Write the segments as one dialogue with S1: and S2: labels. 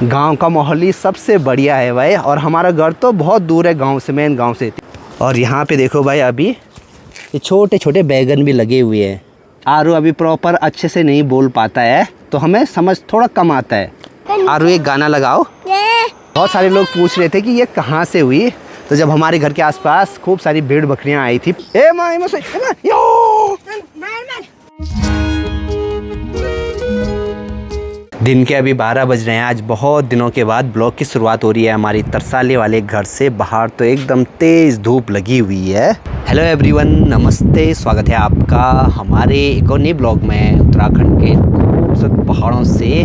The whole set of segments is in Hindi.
S1: गांव का माहौल ही सबसे बढ़िया है भाई। और हमारा घर तो बहुत दूर है गांव से, मेन गांव से। और यहाँ पे देखो भाई, अभी ये छोटे छोटे बैगन भी लगे हुए हैं। आरू अभी प्रॉपर अच्छे से नहीं बोल पाता है, तो हमें समझ थोड़ा कम आता है। आरू एक गाना लगाओ। बहुत सारे लोग पूछ रहे थे कि ये कहाँ से हुई, तो जब हमारे घर के आसपास खूब सारी भेड़ बकरियां आई थी। दिन के अभी 12 बज रहे हैं। आज बहुत दिनों के बाद ब्लॉग की शुरुआत हो रही है हमारी तरसाले वाले घर से। बाहर तो एकदम तेज़ धूप लगी हुई है। हेलो एवरीवन, नमस्ते, स्वागत है आपका हमारे एक और नए ब्लॉग में। उत्तराखंड के खूबसूरत पहाड़ों से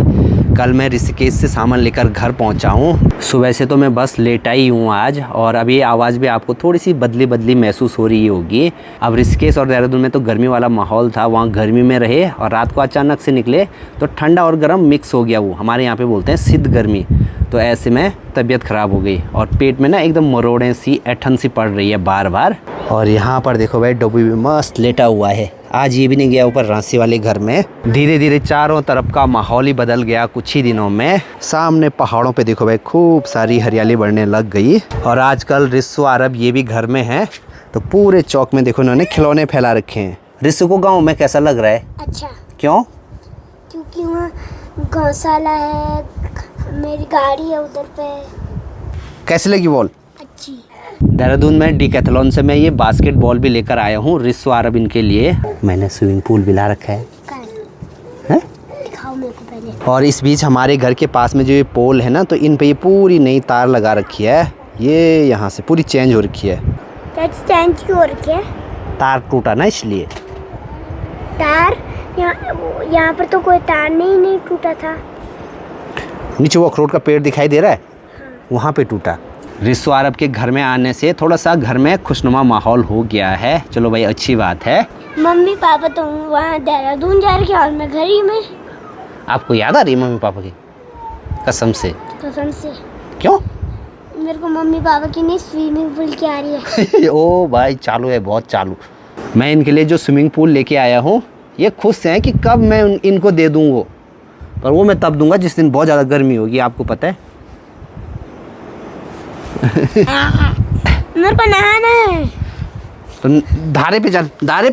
S1: कल मैं ऋषिकेश से सामान लेकर घर पहुंचा हूं। सुबह से तो मैं बस लेटा ही हूं आज, और अभी आवाज़ भी आपको थोड़ी सी बदली बदली महसूस हो रही होगी। अब ऋषिकेश और देहरादून में तो गर्मी वाला माहौल था, वहाँ गर्मी में रहे और रात को अचानक से निकले तो ठंडा और गर्म मिक्स हो गया। वो हमारे यहाँ पे बोलते हैं सिद्ध गर्मी। तो ऐसे में तबीयत ख़राब हो गई और पेट में ना एकदम मरोड़ें सी, ऐठन सी पड़ रही है बार बार। और यहाँ पर देखो भाई, डब्बू भी मस्त लेटा हुआ है। आज ये भी नहीं गया ऊपर रांसी वाले घर में। धीरे धीरे चारों तरफ का माहौल ही बदल गया कुछ ही दिनों में। सामने पहाड़ों पे देखो भाई, खूब सारी हरियाली बढ़ने लग गई। और आजकल रिस्सू आरब ये भी घर में है, तो पूरे चौक में देखो इन्होंने खिलौने फैला रखे हैं। रिस्सू को गाँव में कैसा लग रहा है?
S2: अच्छा।
S1: क्यों?
S2: क्योंकि वहाँ गौशाला है, मेरी गाड़ी है उधर पे।
S1: कैसी लगी बॉल?
S2: अच्छी।
S1: देहरादून में डिकैथलॉन से मैं ये बास्केटबॉल भी लेकर आया हूँ रिस्सू आरब इनके लिए। मैंने स्विमिंग पूल भी ला रखा है।
S2: दिखाओ मेरे को पहले।
S1: और इस बीच हमारे घर के पास में जो ये पोल है ना, तो इन पे ये पूरी नई तार लगा रखी है। ये यहाँ से पूरी चेंज हो रखी है।
S2: चेंज क्यों हो रखी है?
S1: तार टूटा ना इसलिए।
S2: तार यहाँ पर तो कोई तार नहीं टूटा था।
S1: नीचे वो अखरोट का पेड़ दिखाई दे रहा है, वहाँ पे टूटा। रिस्सू आरब के घर में आने से थोड़ा सा घर में खुशनुमा माहौल हो गया है। चलो भाई, अच्छी बात है।
S2: मम्मी पापा तो वहाँ देहरादून जा रहे हैं और मैं घर ही में।
S1: आपको याद आ रही है मम्मी पापा की? कसम से?
S2: कसम से।
S1: क्यों?
S2: मेरे को मम्मी पापा की नहीं, स्विमिंग पूल की आ रही है।
S1: ओ भाई, चालू है, बहुत चालू। मैं इनके लिए जो स्विमिंग पूल लेके आया हूँ, ये खुश हैं कि कब मैं इनको दे दूँ वो, पर वो मैं तब दूंगा जिस दिन बहुत ज़्यादा गर्मी होगी, आपको पता है।
S2: मेरे को नहाना है।
S1: तो धारे पे चल, धारे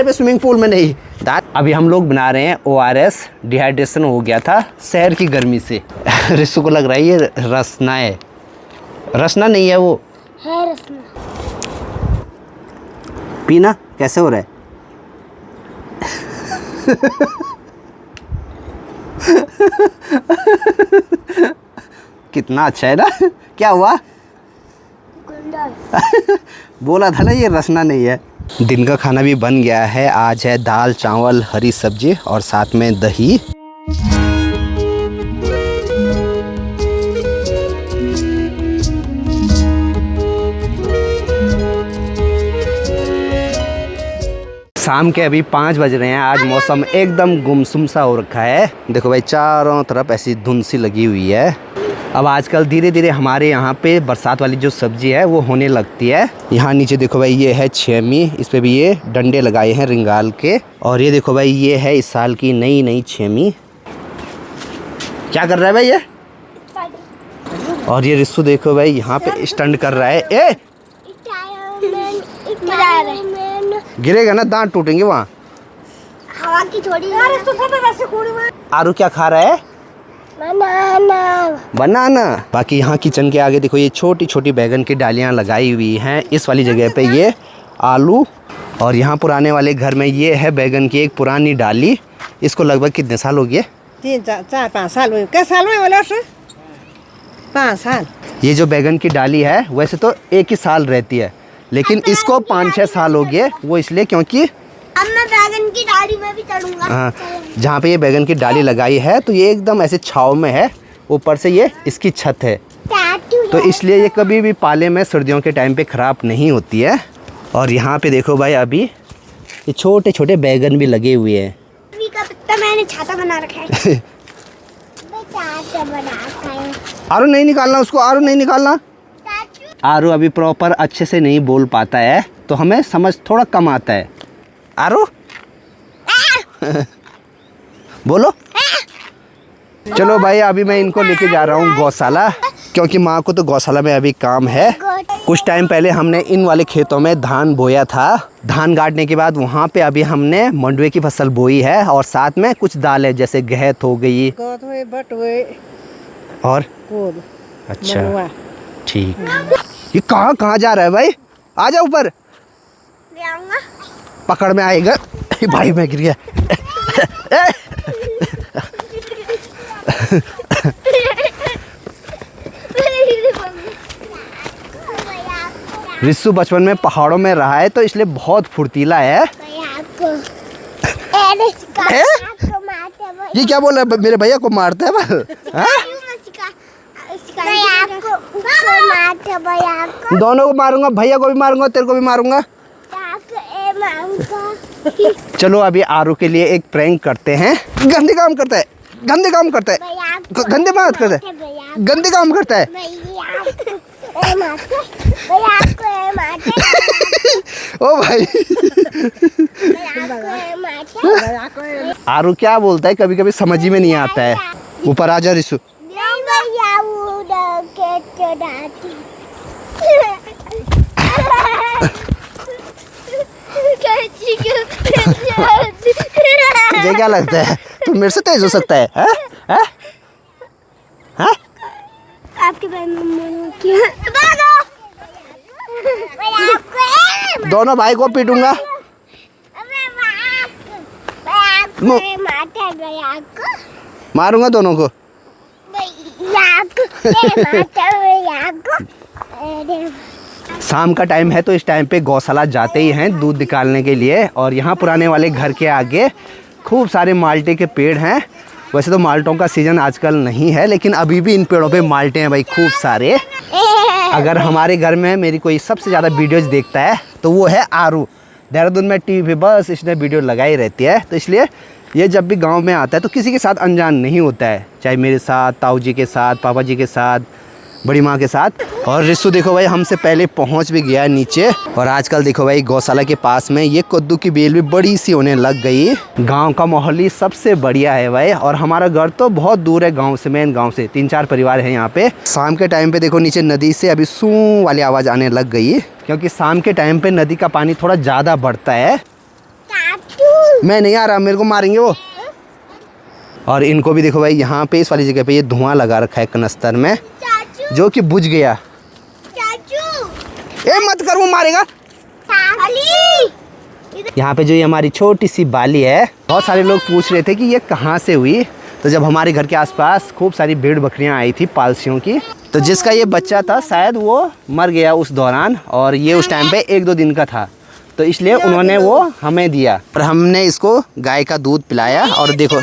S1: पे स्विमिंग पूल में नहीं। अभी हम लोग बना रहे हैं ORS। डिहाइड्रेशन हो गया था शहर की गर्मी से। रिस्सू को लग रहा है ये रसना है। रसना नहीं है, वो
S2: है रसना।
S1: पीना कैसे हो रहा है? कितना अच्छा है ना। क्या हुआ? बोला था ना ये रसना नहीं है। दिन का खाना भी बन गया है। आज है दाल चावल हरी सब्जी और साथ में दही। शाम के अभी 5 बज रहे हैं। आज मौसम एकदम गुमसुम सा हो रखा है। देखो भाई, चारों तरफ ऐसी धुंध सी लगी हुई है। अब आजकल धीरे धीरे हमारे यहाँ पे बरसात वाली जो सब्जी है वो होने लगती है। यहाँ नीचे देखो भाई, ये है छेमी। इस पे भी ये डंडे लगाए हैं रिंगाल के। और ये देखो भाई, ये है इस साल की नई छेमी। क्या कर रहा है भाई ये? और ये रिस्सू देखो भाई, यहाँ पे स्टंट कर रहा है। गिरेगा ना, दांत टूटेंगे वहाँ।
S2: हवा की थोड़ी।
S1: आरू क्या खा रहा है? बनाना। बाकी यहाँ किचन के आगे देखो, ये छोटी छोटी बैगन की डालियाँ लगाई हुई हैं। इस वाली जगह पे ये आलू। और यहाँ पुराने वाले घर में ये है बैगन की एक पुरानी डाली। इसको लगभग कितने साल हो गए?
S3: 3-4-5 साल हुए। क्या साल में बोला? 5 साल।
S1: ये जो बैगन की डाली है वैसे तो 1 ही साल रहती है, लेकिन इसको 5-6 साल हो गए। वो इसलिए क्योंकि
S2: अब मैं बैगन की डाली में भी चढ़ूंगा।
S1: हाँ, जहाँ पे ये बैगन की डाली लगाई है तो ये एकदम ऐसे छाव में है। ऊपर से ये इसकी छत है, तो इसलिए ये कभी भी पाले में सर्दियों के टाइम पे ख़राब नहीं होती है। और यहाँ पे देखो भाई, अभी ये छोटे छोटे बैगन भी लगे हुए हैं।
S2: मैंने छाता बना रखा है।
S1: आरू नहीं निकालना उसको, आरू नहीं निकालना। आरू अभी प्रॉपर अच्छे से नहीं बोल पाता है, तो हमें समझ थोड़ा कम आता है। आरू बोलो। चलो भाई, अभी मैं इनको लेके जा रहा हूँ गौशाला, क्योंकि माँ को तो गौशाला में अभी काम है। कुछ टाइम पहले हमने इन वाले खेतों में धान बोया था। धान गाड़ने के बाद वहाँ पे अभी हमने मंडुए की फसल बोई है, और साथ में कुछ दालें जैसे गहत हो गई
S3: गोद हुए, बट हुए
S1: और
S3: गोद।
S1: अच्छा
S3: मनुआ।
S1: ठीक। ये कहाँ कहाँ जा रहा है भाई? आ जा ऊपर, पकड़ में आएगा। भाई मैं गिर गया। रिस्सू बचपन में पहाड़ों में रहा है, तो इसलिए बहुत फुर्तीला है। ये क्या बोल रहा है? मेरे भैया को मारते है बल? दोनों को मारूंगा, भैया को भी मारूंगा, तेरे को भी मारूंगा। चलो अभी आरू के लिए एक प्रैंक करते हैं। गंदे काम करता है, गंदे काम करता है, गंदे बात करता है, गंदे काम करता है। ओ भाई, आरू क्या बोलता है कभी कभी समझ ही में नहीं आता है। ऊपर आ जा रिसु। तुझे क्या लगता है तू मेरे से तेज हो सकता है? है? है? है?
S2: आपके
S1: दोनों भाई को पीटूंगा। मारूंगा दोनों को। शाम का टाइम है, तो इस टाइम पे गौशाला जाते ही हैं दूध निकालने के लिए। और यहाँ पुराने वाले घर के आगे खूब सारे माल्टे के पेड़ हैं। वैसे तो माल्टों का सीज़न आजकल नहीं है, लेकिन अभी भी इन पेड़ों पे माल्टे हैं भाई, खूब सारे। अगर हमारे घर में मेरी कोई सबसे ज़्यादा वीडियोज़ देखता है तो वो है आरू। देहरादून में टीवी पे बस इसने वीडियो लगाई रहती है, तो इसलिए ये जब भी गांव में आता है तो किसी के साथ अनजान नहीं होता है, चाहे मेरे साथ, ताऊ जी के साथ, पापा जी के साथ, बड़ी माँ के साथ। और रिस्सू देखो भाई हमसे पहले पहुंच भी गया नीचे। और आजकल देखो भाई गौशाला के पास में ये कद्दू की बेल भी बड़ी सी होने लग गई। गांव का माहौल ही सबसे बढ़िया है भाई। और हमारा घर तो बहुत दूर है गांव से, मेन गांव से 3-4 परिवार है यहाँ पे। शाम के टाइम पे देखो नीचे नदी से अभी सू वाली आवाज़ आने लग गई, क्योंकि शाम के टाइम पे नदी का पानी थोड़ा ज़्यादा बढ़ता है। मैं नहीं आ रहा, मेरे को मारेंगे वो। और इनको भी देखो भाई यहाँ पे इस वाली जगह पे ये धुआं लगा रखा है कनस्तर में, जो कि बुझ गया। ए मत कर, वो मारेगा। यहाँ पे जो ये हमारी छोटी सी बाली है, बहुत सारे लोग पूछ रहे थे कि ये कहाँ से हुई। तो जब हमारे घर के आसपास खूब सारी भेड़ बकरियाँ आई थी पालसियों की, तो जिसका ये बच्चा था शायद वो मर गया उस दौरान, और ये उस टाइम पे 1-2 दिन का था, तो इसलिए उन्होंने वो हमें दिया और हमने इसको गाय का दूध पिलाया। और देखो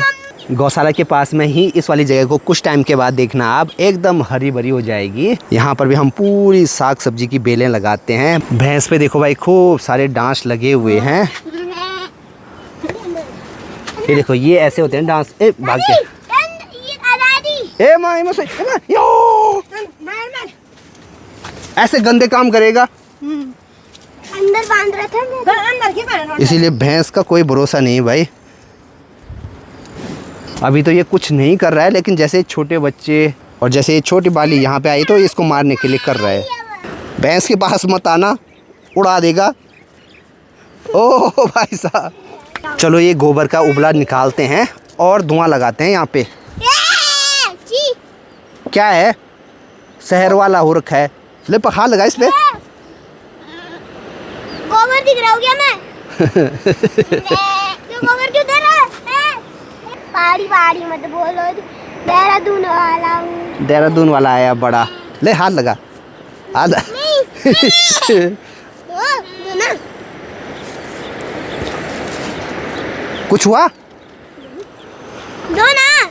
S1: गौशाला के पास में ही इस वाली जगह को कुछ टाइम के बाद देखना आप, एकदम हरी भरी हो जाएगी। यहाँ पर भी हम पूरी साग सब्जी की बेलें लगाते हैं। भैंस पे देखो भाई खूब सारे डांस लगे हुए हैं। ये देखो ये ऐसे होते हैं डांस। ए भाग के, ए माँ यो, ऐसे गंदे काम करेगा।
S2: अंदर बांध रहा था, अंदर की बांध।
S1: इसीलिए भैंस का कोई भरोसा नहीं भाई। अभी तो ये कुछ नहीं कर रहा है, लेकिन जैसे छोटे बच्चे और जैसे ये छोटी बाली यहाँ पे आई तो इसको मारने के लिए कर रहा है। भैंस के पास मत आना, उड़ा देगा। ओह भाई साहब, चलो ये गोबर का उबला निकालते हैं और धुआं लगाते हैं यहाँ पे। क्या है, शहर वाला हो रखा है। ले पखा लगा इस पे।
S2: गोबर दिख रहा हूँ क्या मैं? गोबर क्यों दे रहा है? पहाड़ी मत बोलो, देहरादून वाला हूँ।
S1: देहरादून वाला आया बड़ा। ले हाथ लगा, हाथ। कुछ हुआ?
S2: दो ना।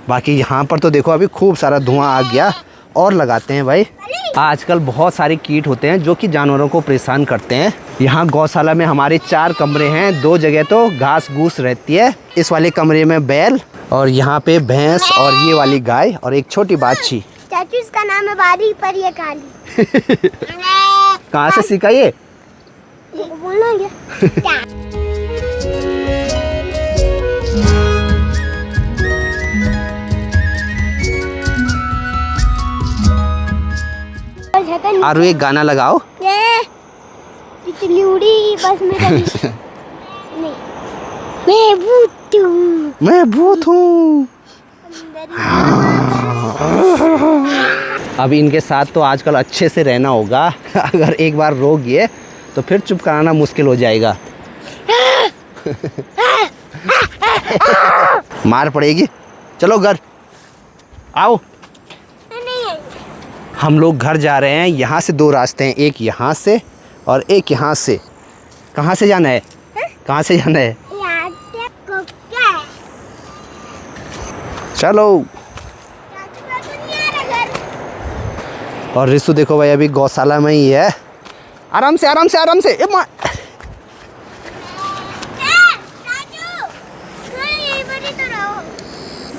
S1: बाकी यहाँ पर तो देखो अभी खूब सारा धुआं आ गया। और लगाते हैं भाई। आजकल बहुत सारे कीट होते हैं जो कि जानवरों को परेशान करते हैं। यहाँ गौशाला में हमारे 4 कमरे हैं, 2 जगह तो घास घूस रहती है। इस वाले कमरे में बैल, और यहाँ पे भैंस, और ये वाली गाय, और एक छोटी बाछी।
S2: चाचू इसका नाम है बारी पर ये काली।
S1: कहाँ से सीखा ये?
S2: बोलना क्या?
S1: आरू एक गाना लगाओ।
S2: ये तितली उड़ी बस में नहीं, मैं भूत हूँ।
S1: मैं भूत हूँ। अब इनके साथ तो आजकल अच्छे से रहना होगा। अगर एक बार रो गए तो फिर चुप कराना मुश्किल हो जाएगा। मार पड़ेगी। चलो घर आओ। हम लोग घर जा रहे हैं। यहाँ से दो रास्ते हैं, एक यहाँ से और एक यहाँ से। कहाँ से जाना है? कहाँ से जाना है? चलो। और रिसु देखो भाई अभी गौशाला में ही है। आराम से आराम से आराम से।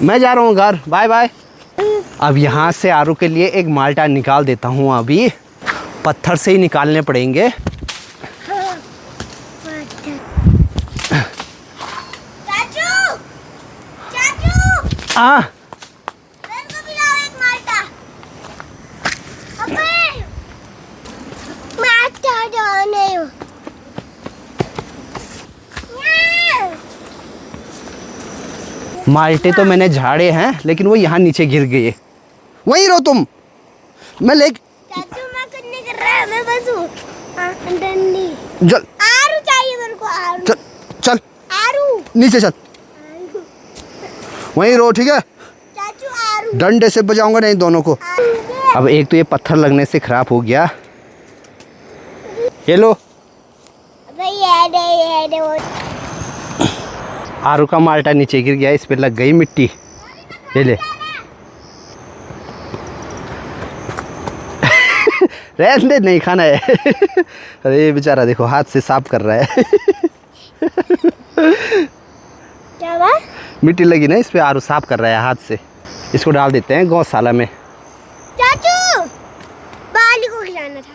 S1: मैं जा रहा हूँ घर। Bye bye. अब यहाँ से आरू के लिए एक माल्टा निकाल देता हूँ। अभी पत्थर से ही निकालने पड़ेंगे। माल्टे तो मैंने झाड़े हैं लेकिन वो यहाँ नीचे गिर गए। वहीं रहो तुम। मैं ले
S2: चाचू मैं कुछ नहीं कर रहा, मैं बस हूँ। डंडी
S1: चल।
S2: आरू चाहिए मेरे को। आरू
S1: चल चल
S2: आरू
S1: नीचे चल। वहीं रहो ठीक है।
S2: चाचू आरू
S1: डंडे से बजाऊंगा नहीं दोनों को। अब एक तो ये पत्थर लगने से खराब हो गया। ये लो। आरू का माल्टा नीचे गिर गया, इस पे लग गई मिट्टी। ये ले। रहने दे, नहीं खाना है। अरे बेचारा देखो हाथ से साफ कर रहा है।
S2: क्या बात?
S1: मिट्टी लगी ना इस पे, आरू साफ कर रहा है हाथ से। इसको डाल देते हैं गौशाला में।
S2: चाचू बाली को खिलाना था।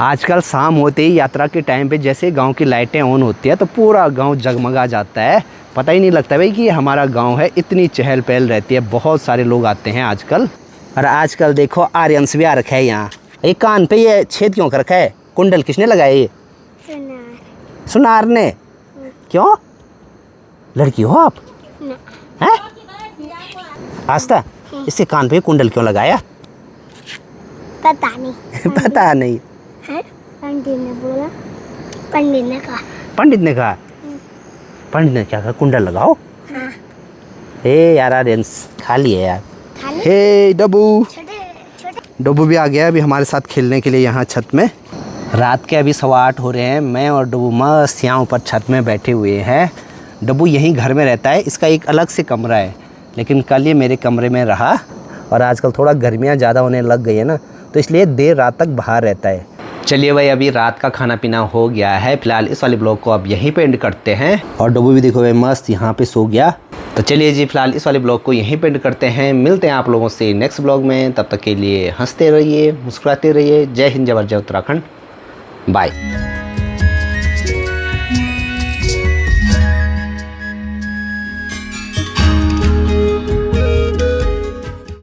S1: आजकल शाम होते ही यात्रा के टाइम पे जैसे गांव की लाइटें ऑन होती है तो पूरा गांव जगमगा जाता है। पता ही नहीं लगता भाई कि ये हमारा गांव है। इतनी चहल पहल रहती है, बहुत सारे लोग आते हैं आजकल। और आजकल देखो आर्यंस भी आ रखा है यहाँ। ये कान पे ये छेद क्यों कर रखा है? कुंडल किसने लगाया ये? सुनार ने। क्यों? लड़की हो आप? हैं? आस्था, इससे कान पे कुंडल क्यों लगाया?
S2: पता नहीं।
S1: पता नहीं।
S2: पंडित ने बोला। पंडित ने कहा।
S1: पंडित ने कहा? पंडित ने क्या कहा? कुंडल लगाओ।
S2: हाँ।
S1: हे यार आर्यंस खाली है यार।
S2: खाली?
S1: हे डब्बू।
S2: छोटे
S1: डब्बू भी आ गया अभी हमारे साथ खेलने के लिए यहाँ छत में। रात के अभी 8:15 हो रहे हैं। मैं और डब्बू मस्त यहाँ ऊपर छत में बैठे हुए हैं। डब्बू यहीं घर में रहता है, इसका एक अलग से कमरा है, लेकिन कल ये मेरे कमरे में रहा। और आजकल थोड़ा गर्मियाँ ज़्यादा होने लग गई है ना, तो इसलिए देर रात तक बाहर रहता है। चलिए भाई अभी रात का खाना पीना हो गया है। फिलहाल इस वाले ब्लॉग को अब यहीं पे एंड करते हैं। और डब्बू भी देखो भाई मस्त यहाँ पे सो गया। तो चलिए जी फिलहाल इस वाले ब्लॉग को यहीं पे एंड करते हैं। मिलते हैं आप लोगों से नेक्स्ट ब्लॉग में। तब तक के लिए हंसते रहिए, मुस्कुराते रहिए। जय हिंद, जय भारत, जय उत्तराखंड। बाय।